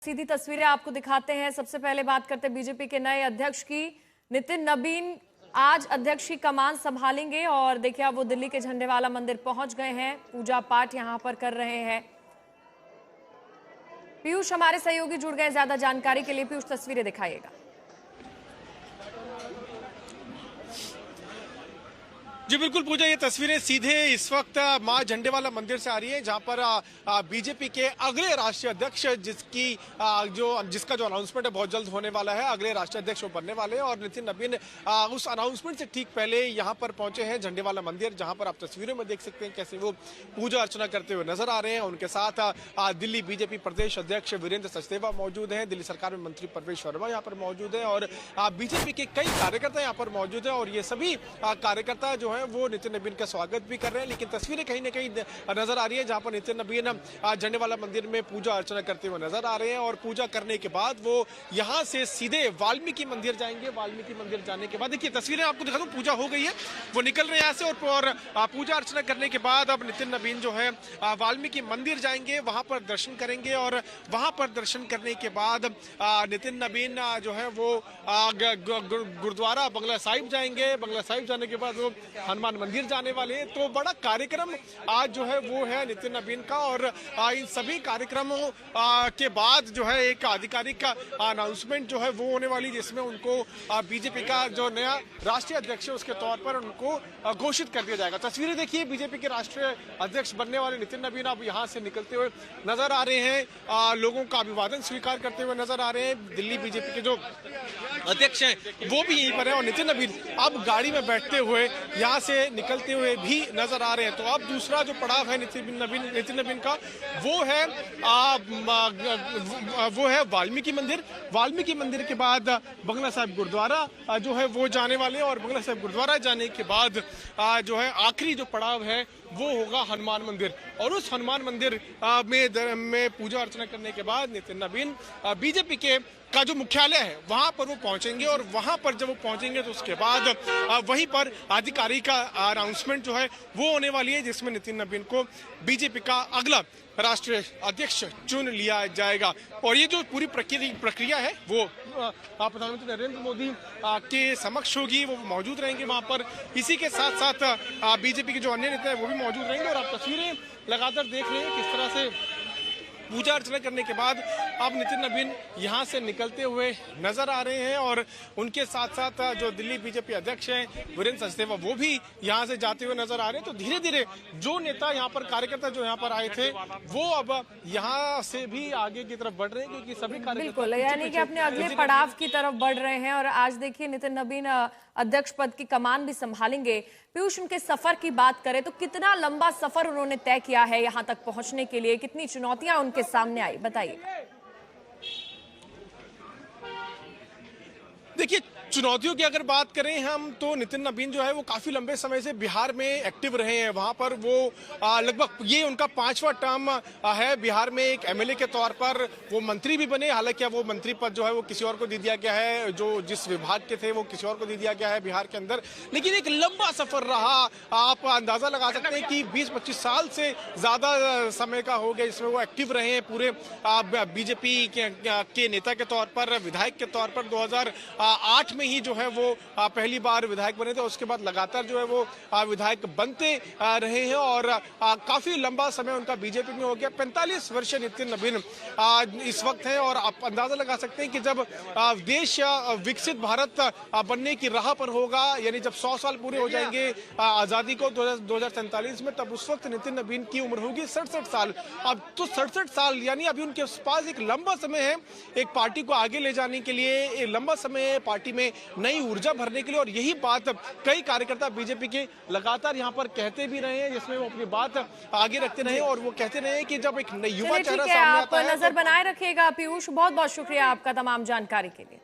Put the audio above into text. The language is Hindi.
सीधी तस्वीरें आपको दिखाते हैं। सबसे पहले बात करते हैं बीजेपी के नए अध्यक्ष की। नितिन नबीन आज अध्यक्ष की कमान संभालेंगे और देखिए वो दिल्ली के झंडेवाला मंदिर पहुंच गए हैं, पूजा पाठ यहां पर कर रहे हैं। पीयूष हमारे सहयोगी जुड़ गए ज्यादा जानकारी के लिए। पीयूष तस्वीरें दिखाइएगा। जी बिल्कुल पूजा, ये तस्वीरें सीधे इस वक्त मां झंडेवाला मंदिर से आ रही है, जहां पर बीजेपी के अगले राष्ट्रीय अध्यक्ष जिसका जो अनाउंसमेंट है बहुत जल्द होने वाला है, अगले राष्ट्रीय अध्यक्ष वो बनने वाले हैं। और नितिन नबीन उस अनाउंसमेंट से ठीक पहले यहां पर पहुंचे हैं झंडेवाला मंदिर, जहां पर आप तस्वीरों में देख सकते हैं कैसे वो पूजा अर्चना करते हुए नजर आ रहे हैं। उनके साथ दिल्ली बीजेपी प्रदेश अध्यक्ष वीरेंद्र सचदेवा मौजूद हैं, दिल्ली सरकार में मंत्री परवेश वर्मा यहाँ पर मौजूद है और बीजेपी के कई कार्यकर्ता यहाँ पर मौजूद है। और ये सभी कार्यकर्ता जो है वो नितिन नबीन का स्वागत भी कर रहे हैं। लेकिन तस्वीरें कहीं ना कहीं नजर आ रही है जहां पर नितिन नबीन झंडेवाला मंदिर में पूजा अर्चना करते हुए नजर आ रहे हैं। और पूजा करने के बाद वो यहां से सीधे वाल्मीकि मंदिर जाएंगे। वाल्मीकि मंदिर जाने के बाद देखिए तस्वीरें आपको दिखा दूं, पूजा हो गई है, वो निकल रहे हैं यहाँ से और पूजा अर्चना करने के बाद अब नितिन नबीन जो है वाल्मीकि मंदिर जाएंगे, वहां पर दर्शन करेंगे। और वहां पर दर्शन करने के बाद नितिन नबीन जो है वो गुरुद्वारा बंगला साहिब जाएंगे। बंगला साहिब जाने के बाद वो हनुमान मंदिर जाने वाले हैं। तो बड़ा कार्यक्रम आज जो है वो है नितिन नबीन का। और इन सभी कार्यक्रमों के बाद जो है एक आधिकारिक अनाउंसमेंट जो है वो होने वाली, जिसमें उनको बीजेपी का जो नया राष्ट्रीय अध्यक्ष है उसके तौर पर उनको घोषित कर दिया जाएगा। तस्वीरें देखिए, बीजेपी के राष्ट्रीय अध्यक्ष बनने वाले नितिन नबीन अब यहाँ से निकलते हुए नजर आ रहे हैं, लोगों का अभिवादन स्वीकार करते हुए नजर आ रहे हैं। दिल्ली बीजेपी के जो अध्यक्ष हैं वो भी यहीं पर है और नितिन नबीन अब गाड़ी में बैठते हुए यहाँ से निकलते हुए भी नजर आ रहे हैं। तो अब दूसरा जो पड़ाव है नितिन नबीन का वो है वाल्मीकि मंदिर। वाल्मीकि मंदिर के बाद बंगला साहिब गुरुद्वारा जो है वो जाने वाले हैं। और बंगला साहिब गुरुद्वारा जाने के बाद जो है आखिरी जो पड़ाव है वो होगा हनुमान मंदिर। और उस हनुमान मंदिर में पूजा अर्चना करने के बाद नितिन नबीन बीजेपी का जो मुख्यालय है वहां पर वो पहुंचेंगे। और वहां पर जब वो पहुंचेंगे तो उसके बाद वहीं पर आधिकारिक अनाउंसमेंट जो है वो होने वाली है, जिसमें नितिन नबीन को बीजेपी का अगला राष्ट्रीय अध्यक्ष चुन लिया जाएगा। और ये जो पूरी प्रक्रिया है वो प्रधानमंत्री नरेंद्र मोदी के समक्ष होगी, वो मौजूद रहेंगे वहां पर। इसी के साथ साथ बीजेपी के जो अन्य नेता है वो भी मौजूद रहेंगे। और आप तस्वीरें लगातार देख रहे हैं किस तरह से पूजा अर्चना करने के बाद अब नितिन नबीन यहाँ से निकलते हुए नजर आ रहे हैं। और उनके साथ साथ जो दिल्ली बीजेपी अध्यक्ष हैं वीरेंद्र सचदेवा वो भी यहाँ से जाते हुए नजर आ रहे हैं। तो धीरे धीरे जो नेता यहाँ पर कार्यकर्ता जो यहाँ पर आए थे वो अब यहाँ से भी आगे की तरफ बढ़ रहे हैं, क्योंकि सभी बिल्कुल यानी कि अपने अगले पड़ाव की तरफ बढ़ रहे हैं। और आज देखिए नितिन नबीन अध्यक्ष पद की कमान भी संभालेंगे। पीयूष, उनके सफर की बात करें तो कितना लंबा सफर उन्होंने तय किया है यहाँ तक पहुंचने के लिए, कितनी चुनौतियां उनके सामने आई, बताइए। देखिए चुनौतियों की अगर बात करें हम तो नितिन नबीन जो है वो काफी लंबे समय से बिहार में एक्टिव रहे हैं। वहां पर वो लगभग ये उनका 5वां टर्म है बिहार में। एक एमएलए के तौर पर वो मंत्री भी बने, हालांकि अब वो मंत्री पद जो है वो किसी और को दे दिया गया है, जो जिस विभाग के थे वो किसी और को दे दिया गया है बिहार के अंदर। लेकिन एक लंबा सफर रहा, आप अंदाजा लगा सकते हैं कि 20-25 साल से ज्यादा समय का हो गया जिसमें वो एक्टिव रहे हैं पूरे बीजेपी के नेता के तौर पर, विधायक के तौर पर। 2008 में ही जो है वो पहली बार विधायक बने थे, उसके बाद लगातार जो है वो विधायक बनते रहे हैं। और काफी लंबा समय उनका बीजेपी में हो गया। 45 वर्षीय नितिन नबीन इस वक्त हैं। और आप अंदाजा लगा सकते हैं कि जब देश विकसित भारत बनने की राह पर होगा, यानी जब 100 साल पूरे हो जाएंगे आजादी को 2047 में, तब उस वक्त नितिन नबीन की उम्र होगी 67 साल। अब तो 67 साल यानी अभी उनके पास एक लंबा समय है एक पार्टी को आगे ले जाने के लिए, एक लंबा समय है पार्टी में नई ऊर्जा भरने के लिए। और यही बात कई कार्यकर्ता बीजेपी के लगातार यहाँ पर कहते भी रहे हैं, जिसमें वो अपनी बात आगे रखते रहे। और वो कहते रहे कि जब एक युवा चेहरा सामने आता है, आप नजर बनाए रखिएगा। पीयूष, बहुत बहुत शुक्रिया आपका तमाम जानकारी के लिए।